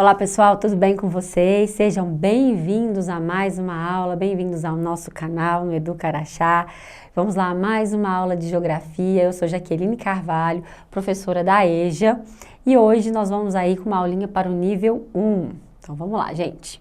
Olá pessoal, tudo bem com vocês? Sejam bem-vindos a mais uma aula, bem-vindos ao nosso canal no Educa Araxá. Vamos lá, mais uma aula de Geografia. Eu sou Jaqueline Carvalho, professora da EJA, e hoje nós vamos aí com uma aulinha para o nível 1. Então vamos lá, gente.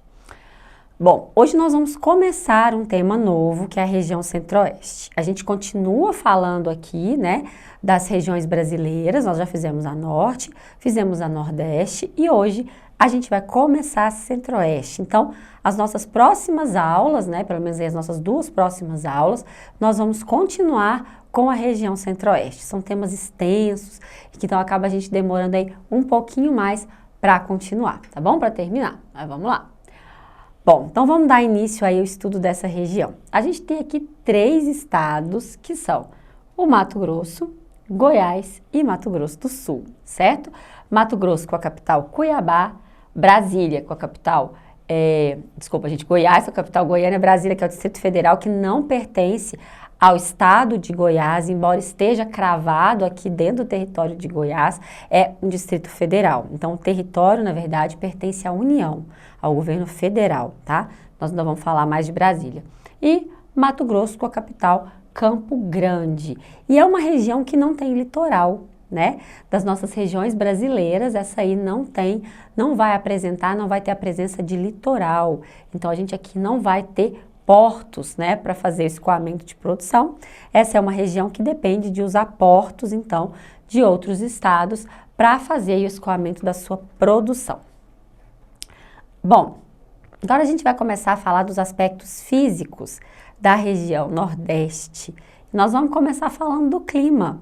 Bom, hoje nós vamos começar um tema novo, que é a região Centro-Oeste. A gente continua falando aqui, né, das regiões brasileiras. Nós já fizemos a Norte, fizemos a Nordeste e hoje a gente vai começar a Centro-Oeste. Então, as nossas próximas aulas, né, pelo menos as nossas duas próximas aulas, nós vamos continuar com a região Centro-Oeste. São temas extensos, que então acaba a gente demorando aí um pouquinho mais para continuar, tá bom? Para terminar. Mas vamos lá. Bom, então vamos dar início aí ao estudo dessa região. A gente tem aqui 3 estados que são o Mato Grosso, Goiás e Mato Grosso do Sul, certo? Mato Grosso com a capital Cuiabá, Brasília com a capital, Goiás com a capital Goiânia, Brasília que é o Distrito Federal, que não pertence ao estado de Goiás, embora esteja cravado aqui dentro do território de Goiás, é um Distrito Federal. Então o território, na verdade, pertence à União, ao governo federal, tá? Nós ainda vamos falar mais de Brasília. E Mato Grosso com a capital Campo Grande. E é uma região que não tem litoral, né? Das nossas regiões brasileiras, essa aí não vai ter a presença de litoral. Então a gente aqui não vai ter portos, né, para fazer escoamento de produção. Essa é uma região que depende de usar portos, então, de outros estados para fazer o escoamento da sua produção. Bom, agora a gente vai começar a falar dos aspectos físicos da região Nordeste. Nós vamos começar falando do clima.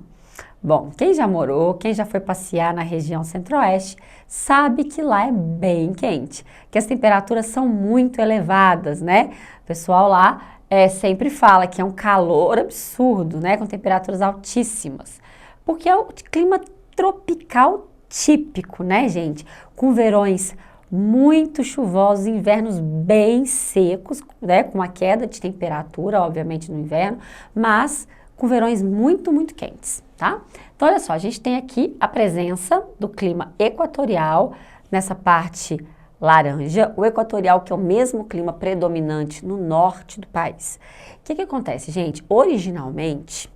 Bom, quem já morou, quem já foi passear na região Centro-Oeste, sabe que lá é bem quente, que as temperaturas são muito elevadas, né? O pessoal lá sempre fala que é um calor absurdo, né? Com temperaturas altíssimas, porque é o clima tropical típico, né, gente? Com verões muito chuvosos, invernos bem secos, né? Com uma queda de temperatura, obviamente, no inverno, mas com verões muito, muito quentes, tá? Então, olha só, a gente tem aqui a presença do clima equatorial nessa parte laranja, o equatorial que é o mesmo clima predominante no norte do país. O que acontece, gente? Originalmente,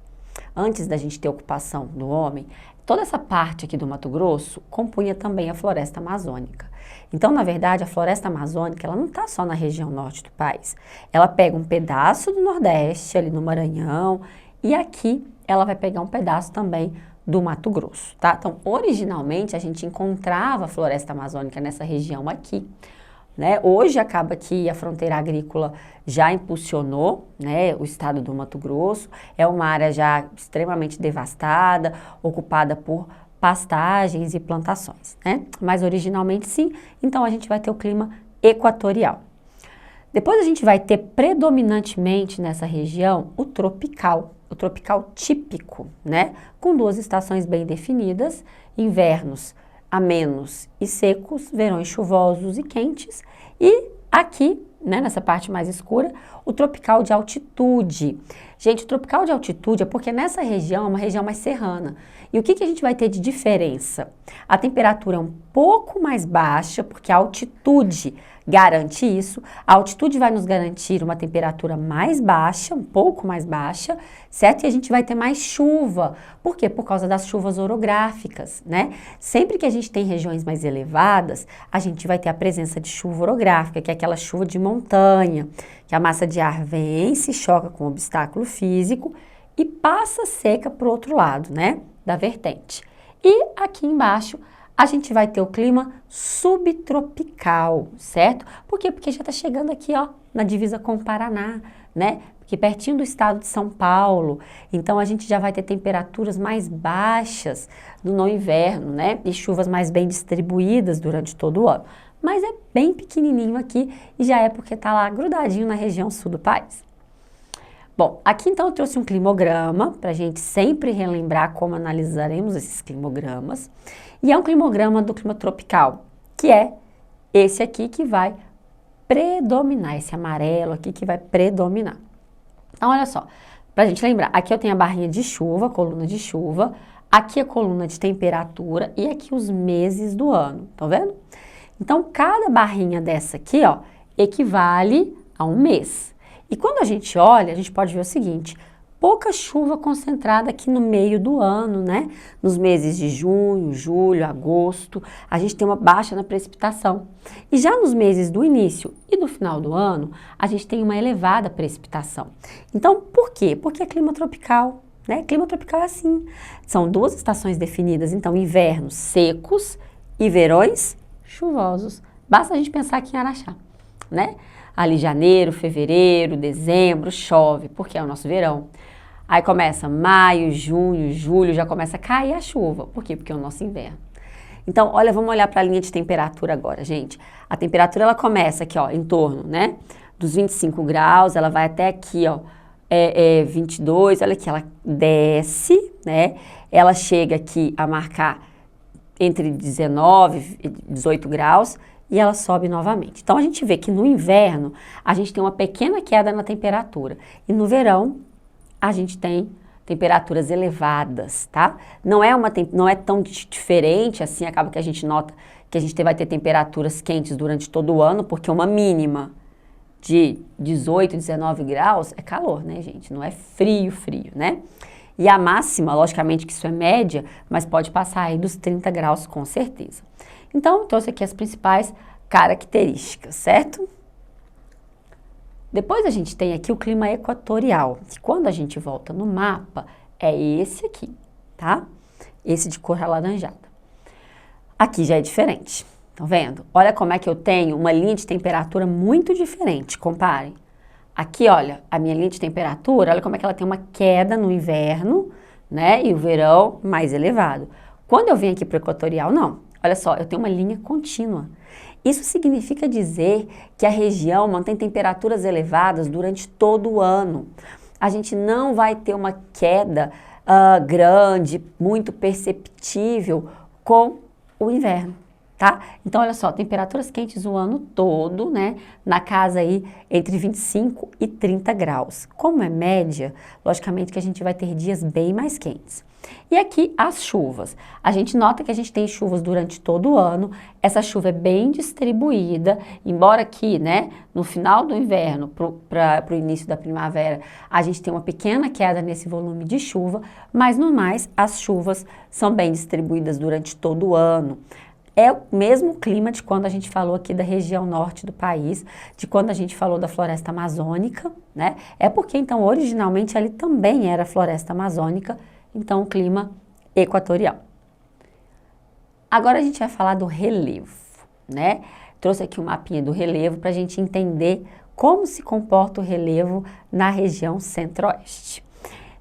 antes da gente ter ocupação do homem, toda essa parte aqui do Mato Grosso compunha também a floresta amazônica. Então, na verdade, a floresta amazônica, ela não está só na região norte do país. Ela pega um pedaço do Nordeste, ali no Maranhão, e aqui ela vai pegar um pedaço também do Mato Grosso, tá? Então, originalmente, a gente encontrava a floresta amazônica nessa região aqui, né? Hoje acaba que a fronteira agrícola já impulsionou, né, o estado do Mato Grosso. É uma área já extremamente devastada, ocupada por pastagens e plantações, né? Mas originalmente sim, então a gente vai ter o clima equatorial. Depois a gente vai ter predominantemente nessa região o tropical típico, né? Com 2 estações bem definidas, invernos amenos e secos, verões chuvosos e quentes, e aqui, né, nessa parte mais escura, o tropical de altitude. Gente, o tropical de altitude é porque nessa região é uma região mais serrana. E o que a gente vai ter de diferença? A temperatura é um pouco mais baixa, porque a altitude garante isso. A altitude vai nos garantir uma temperatura mais baixa, um pouco mais baixa, certo? E a gente vai ter mais chuva. Por quê? Por causa das chuvas orográficas, né? Sempre que a gente tem regiões mais elevadas, a gente vai ter a presença de chuva orográfica, que é aquela chuva de montanha, que a massa de ar vem, se choca com o obstáculo físico e passa seca para o outro lado, né, da vertente. E aqui embaixo a gente vai ter o clima subtropical, certo? Por quê? Porque já está chegando aqui, ó, na divisa com o Paraná, né? Porque pertinho do estado de São Paulo. Então a gente já vai ter temperaturas mais baixas no inverno, né? E chuvas mais bem distribuídas durante todo o ano. Mas é bem pequenininho aqui e já é porque está lá grudadinho na região sul do país. Bom, aqui então eu trouxe um climograma para a gente sempre relembrar como analisaremos esses climogramas. E é um climograma do clima tropical, que é esse aqui que vai predominar, esse amarelo aqui que vai predominar. Então, olha só, para a gente lembrar, aqui eu tenho a barrinha de chuva, coluna de chuva, aqui a coluna de temperatura e aqui os meses do ano, tá vendo? Então, cada barrinha dessa aqui, ó, equivale a um mês. E quando a gente olha, a gente pode ver o seguinte, pouca chuva concentrada aqui no meio do ano, né? Nos meses de junho, julho, agosto, a gente tem uma baixa na precipitação. E já nos meses do início e do final do ano, a gente tem uma elevada precipitação. Então, por quê? Porque é clima tropical, né? Clima tropical é assim. São duas estações definidas, então invernos secos e verões chuvosos. Basta a gente pensar aqui em Araxá, né? Ali janeiro, fevereiro, dezembro, chove, porque é o nosso verão. Aí começa maio, junho, julho, já começa a cair a chuva. Por quê? Porque é o nosso inverno. Então, olha, vamos olhar para a linha de temperatura agora, gente. A temperatura, ela começa aqui, ó, em torno, né, dos 25 graus, ela vai até aqui, ó, 22, olha aqui, ela desce, né, ela chega aqui a marcar entre 19 e 18 graus, e ela sobe novamente. Então, a gente vê que no inverno, a gente tem uma pequena queda na temperatura. E no verão, a gente tem temperaturas elevadas, tá? Não é tão diferente assim, acaba que a gente nota que a gente vai ter temperaturas quentes durante todo o ano, porque uma mínima de 18, 19 graus é calor, né, gente? Não é frio, né? E a máxima, logicamente que isso é média, mas pode passar aí dos 30 graus com certeza. Então, trouxe aqui as principais características, certo? Depois a gente tem aqui o clima equatorial, que quando a gente volta no mapa, é esse aqui, tá? Esse de cor alaranjada. Aqui já é diferente, estão vendo? Olha como é que eu tenho uma linha de temperatura muito diferente, comparem. Aqui, olha, a minha linha de temperatura, olha como é que ela tem uma queda no inverno, né? E o verão mais elevado. Quando eu venho aqui para o equatorial, não. Olha só, eu tenho uma linha contínua. Isso significa dizer que a região mantém temperaturas elevadas durante todo o ano. A gente não vai ter uma queda grande, muito perceptível com o inverno, tá? Então, olha só, temperaturas quentes o ano todo, né? Na casa aí entre 25 e 30 graus. Como é média, logicamente que a gente vai ter dias bem mais quentes. E aqui as chuvas. A gente nota que a gente tem chuvas durante todo o ano. Essa chuva é bem distribuída, embora aqui, né, no final do inverno para o início da primavera, a gente tem uma pequena queda nesse volume de chuva, mas no mais, as chuvas são bem distribuídas durante todo o ano. É o mesmo clima de quando a gente falou aqui da região norte do país, de quando a gente falou da floresta amazônica, né? É porque, então, originalmente ali também era floresta amazônica, então o clima equatorial. Agora a gente vai falar do relevo, né? Trouxe aqui um mapinha do relevo para a gente entender como se comporta o relevo na região centro-oeste.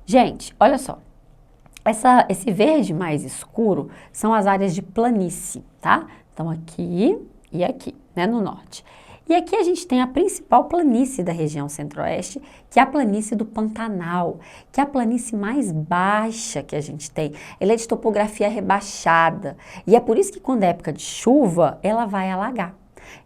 Gente, olha só. Esse verde mais escuro são as áreas de planície, tá? Então aqui e aqui, né, no norte. E aqui a gente tem a principal planície da região centro-oeste, que é a planície do Pantanal, que é a planície mais baixa que a gente tem. Ela é de topografia rebaixada e é por isso que quando é época de chuva, ela vai alagar.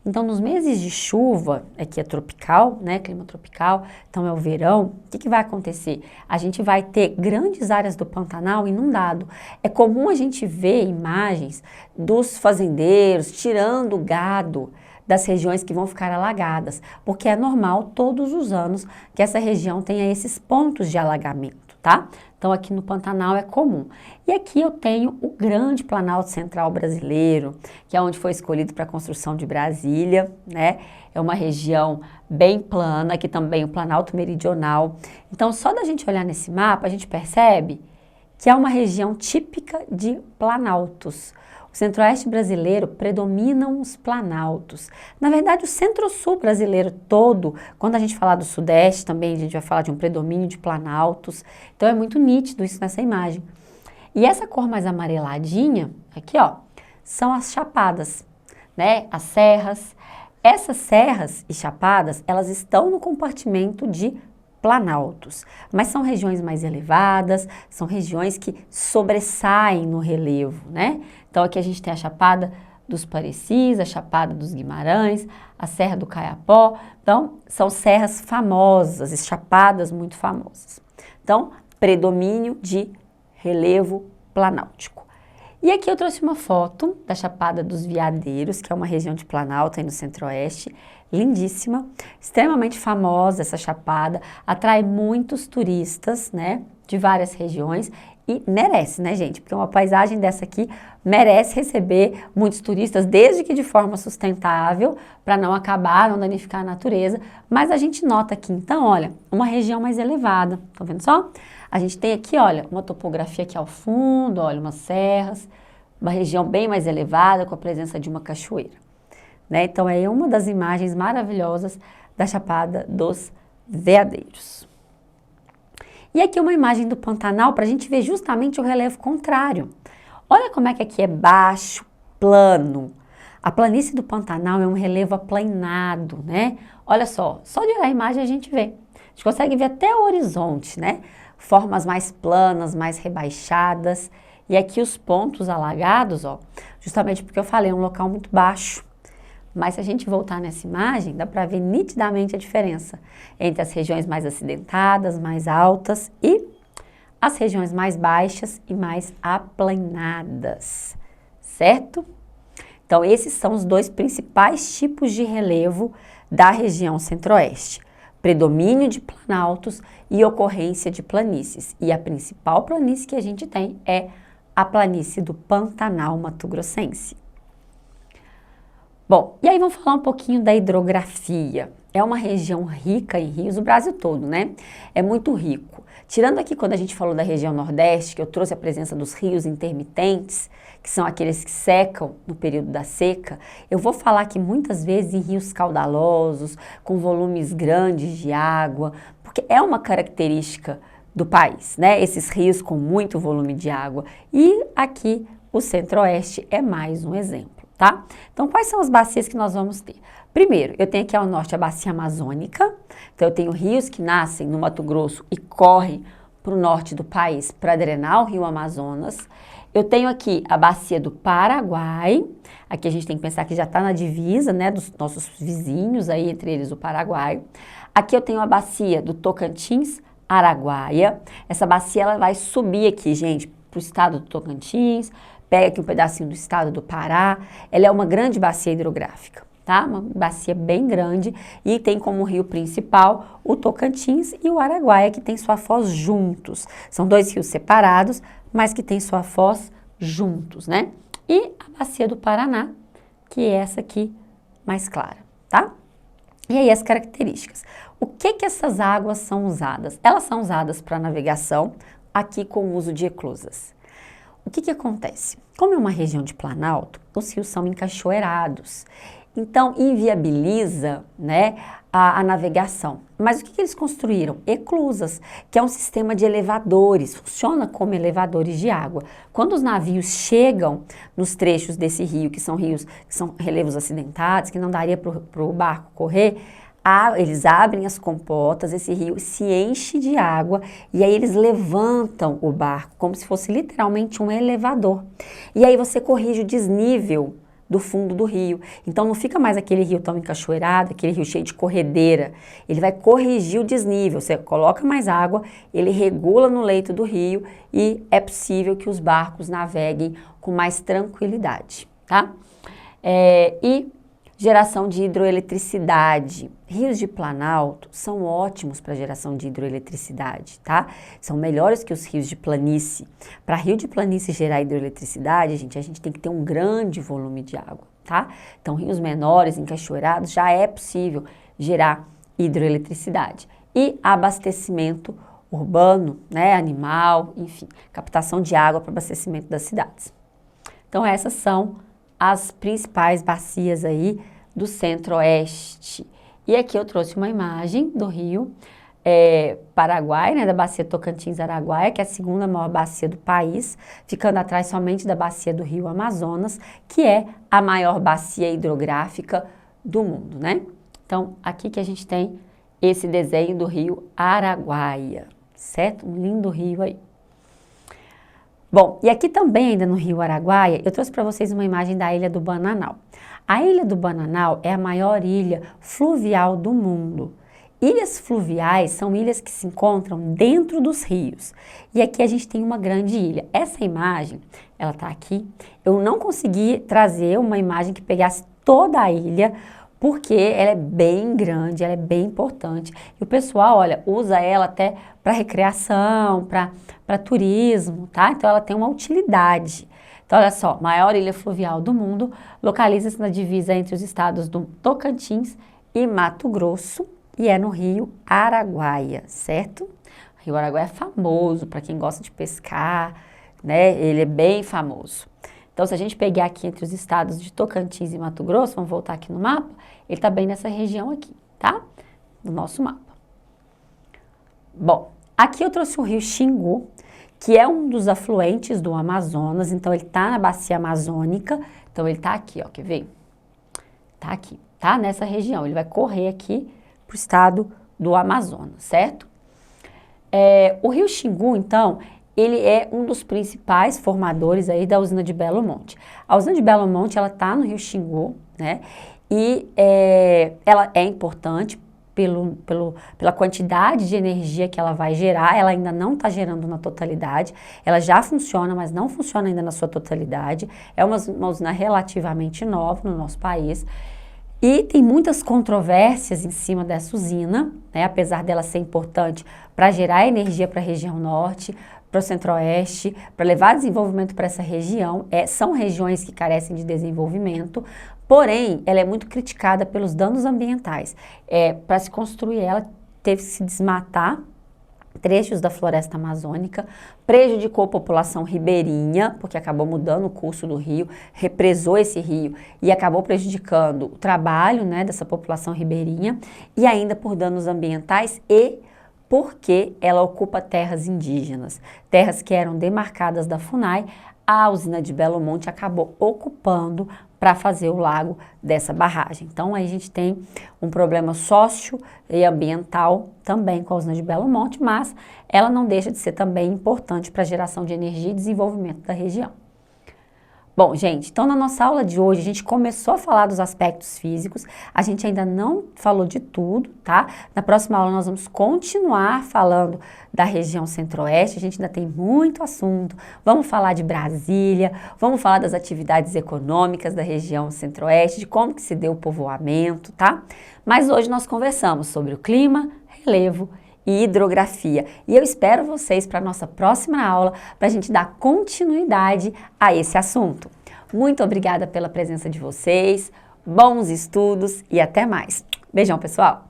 Então, nos meses de chuva, aqui é tropical, né, clima tropical, então é o verão, o que vai acontecer? A gente vai ter grandes áreas do Pantanal inundado. É comum a gente ver imagens dos fazendeiros tirando gado das regiões que vão ficar alagadas, porque é normal todos os anos que essa região tenha esses pontos de alagamento, tá? Então aqui no Pantanal é comum. E aqui eu tenho o grande Planalto Central brasileiro, que é onde foi escolhido para a construção de Brasília, né? É uma região bem plana, aqui também o Planalto Meridional. Então só da gente olhar nesse mapa, a gente percebe que é uma região típica de planaltos. O centro-oeste brasileiro predominam os planaltos. Na verdade, o centro-sul brasileiro todo, quando a gente falar do sudeste também, a gente vai falar de um predomínio de planaltos. Então, é muito nítido isso nessa imagem. E essa cor mais amareladinha, aqui ó, são as chapadas, né? As serras. Essas serras e chapadas, elas estão no compartimento de planaltos, mas são regiões mais elevadas, são regiões que sobressaem no relevo, né? Então aqui a gente tem a Chapada dos Parecis, a Chapada dos Guimarães, a Serra do Caiapó, então são serras famosas, e chapadas muito famosas. Então, predomínio de relevo planáltico. E aqui eu trouxe uma foto da Chapada dos Veadeiros, que é uma região de Planalto aí no Centro-Oeste, lindíssima, extremamente famosa essa chapada, atrai muitos turistas, né, de várias regiões e merece, né, gente? Porque uma paisagem dessa aqui merece receber muitos turistas, desde que de forma sustentável, para não acabar, não danificar a natureza. Mas a gente nota aqui, então, olha, uma região mais elevada, tá vendo só? A gente tem aqui, olha, uma topografia aqui ao fundo, olha, umas serras, uma região bem mais elevada, com a presença de uma cachoeira, né? Então, é uma das imagens maravilhosas da Chapada dos Veadeiros. E aqui uma imagem do Pantanal para a gente ver justamente o relevo contrário. Olha como é que aqui é baixo, plano. A planície do Pantanal é um relevo aplanado, né? Olha só de olhar a imagem a gente vê. A gente consegue ver até o horizonte, né? Formas mais planas, mais rebaixadas. E aqui os pontos alagados, ó, justamente porque eu falei, é um local muito baixo. Mas se a gente voltar nessa imagem, dá para ver nitidamente a diferença entre as regiões mais acidentadas, mais altas e as regiões mais baixas e mais aplanadas, certo? Então, esses são os dois principais tipos de relevo da região Centro-Oeste: predomínio de planaltos e ocorrência de planícies. E a principal planície que a gente tem é a planície do Pantanal Mato-Grossense. Bom, e aí vamos falar um pouquinho da hidrografia. É uma região rica em rios, o Brasil todo, né? É muito rico. Tirando aqui quando a gente falou da região Nordeste, que eu trouxe a presença dos rios intermitentes, que são aqueles que secam no período da seca, eu vou falar aqui muitas vezes em rios caudalosos, com volumes grandes de água, porque é uma característica do país, né? Esses rios com muito volume de água. E aqui o Centro-Oeste é mais um exemplo. Tá? Então, quais são as bacias que nós vamos ter? Primeiro, eu tenho aqui ao norte a bacia amazônica, então eu tenho rios que nascem no Mato Grosso e correm para o norte do país para drenar o rio Amazonas. Eu tenho aqui a bacia do Paraguai, aqui a gente tem que pensar que já está na divisa, né, dos nossos vizinhos, aí entre eles o Paraguai. Aqui eu tenho a bacia do Tocantins, Araguaia. Essa bacia ela vai subir aqui, gente, para o estado do Tocantins, pega aqui um pedacinho do estado do Pará. Ela é uma grande bacia hidrográfica, tá? Uma bacia bem grande e tem como rio principal o Tocantins e o Araguaia, que tem sua foz juntos. São dois rios separados, mas que tem sua foz juntos, né? E a bacia do Paraná, que é essa aqui mais clara, tá? E aí as características. O que essas águas são usadas? Elas são usadas para navegação, aqui com o uso de eclusas. O que acontece? Como é uma região de planalto, os rios são encachoeirados, então inviabiliza, né, a navegação. Mas o que eles construíram? Eclusas, que é um sistema de elevadores, funciona como elevadores de água. Quando os navios chegam nos trechos desse rio, que são rios, que são relevos acidentados, que não daria para o barco correr, eles abrem as comportas, esse rio se enche de água e aí eles levantam o barco, como se fosse literalmente um elevador. E aí você corrige o desnível do fundo do rio. Então não fica mais aquele rio tão encachoeirado, aquele rio cheio de corredeira. Ele vai corrigir o desnível, você coloca mais água, ele regula no leito do rio e é possível que os barcos naveguem com mais tranquilidade, tá? E geração de hidroeletricidade. Rios de planalto são ótimos para geração de hidroeletricidade, tá? São melhores que os rios de planície. Para rio de planície gerar hidroeletricidade, a gente tem que ter um grande volume de água, tá? Então, rios menores, encachoeirados, já é possível gerar hidroeletricidade. E abastecimento urbano, né, animal, enfim, captação de água para abastecimento das cidades. Então, essas são as principais bacias aí do Centro-Oeste. E aqui eu trouxe uma imagem do rio Paraguai, né, da bacia Tocantins-Araguaia, que é a segunda maior bacia do país, ficando atrás somente da bacia do rio Amazonas, que é a maior bacia hidrográfica do mundo, né? Então, aqui que a gente tem esse desenho do rio Araguaia, certo? Um lindo rio aí. Bom, e aqui também, ainda no rio Araguaia, eu trouxe para vocês uma imagem da Ilha do Bananal. A Ilha do Bananal é a maior ilha fluvial do mundo Ilhas fluviais são ilhas que se encontram dentro dos rios. E aqui a gente tem uma grande ilha. Essa imagem, ela tá aqui. Eu não consegui trazer uma imagem que pegasse toda a ilha, porque ela é bem grande, ela é bem importante. E o pessoal, olha, usa ela até para recreação, para turismo, tá? Então ela tem uma utilidade. Então olha só, maior ilha fluvial do mundo, localiza-se na divisa entre os estados do Tocantins e Mato Grosso, e é no rio Araguaia, certo? O rio Araguaia é famoso para quem gosta de pescar, né? Ele é bem famoso. Então, se a gente pegar aqui entre os estados de Tocantins e Mato Grosso, vamos voltar aqui no mapa, ele está bem nessa região aqui, tá? No nosso mapa. Bom, aqui eu trouxe o rio Xingu, que é um dos afluentes do Amazonas, então ele está na bacia amazônica, então ele está aqui, ó, quer ver? Tá aqui, tá? Nessa região, ele vai correr aqui para o estado do Amazonas, certo? O rio Xingu, então, ele é um dos principais formadores aí da usina de Belo Monte. A usina de Belo Monte, ela tá no rio Xingu, né? E ela é importante pela quantidade de energia que ela vai gerar. Ela ainda não está gerando na totalidade. Ela já funciona, mas não funciona ainda na sua totalidade. É uma usina relativamente nova no nosso país. E tem muitas controvérsias em cima dessa usina, né? Apesar dela ser importante para gerar energia para a região norte, para o centro-oeste, para levar desenvolvimento para essa região. São regiões que carecem de desenvolvimento, porém, ela é muito criticada pelos danos ambientais. Para se construir ela, teve que se desmatar trechos da floresta amazônica, prejudicou a população ribeirinha, porque acabou mudando o curso do rio, represou esse rio e acabou prejudicando o trabalho, né, dessa população ribeirinha, e ainda por danos ambientais e porque ela ocupa terras indígenas, terras que eram demarcadas da FUNAI. A usina de Belo Monte acabou ocupando para fazer o lago dessa barragem. Então, aí a gente tem um problema sócio e ambiental também com a usina de Belo Monte, mas ela não deixa de ser também importante para a geração de energia e desenvolvimento da região. Bom, gente, então na nossa aula de hoje a gente começou a falar dos aspectos físicos, a gente ainda não falou de tudo, tá? Na próxima aula nós vamos continuar falando da região centro-oeste, a gente ainda tem muito assunto, vamos falar de Brasília, vamos falar das atividades econômicas da região centro-oeste, de como que se deu o povoamento, tá? Mas hoje nós conversamos sobre o clima, relevo e hidrografia. E eu espero vocês para a nossa próxima aula, para a gente dar continuidade a esse assunto. Muito obrigada pela presença de vocês, bons estudos e até mais. Beijão, pessoal!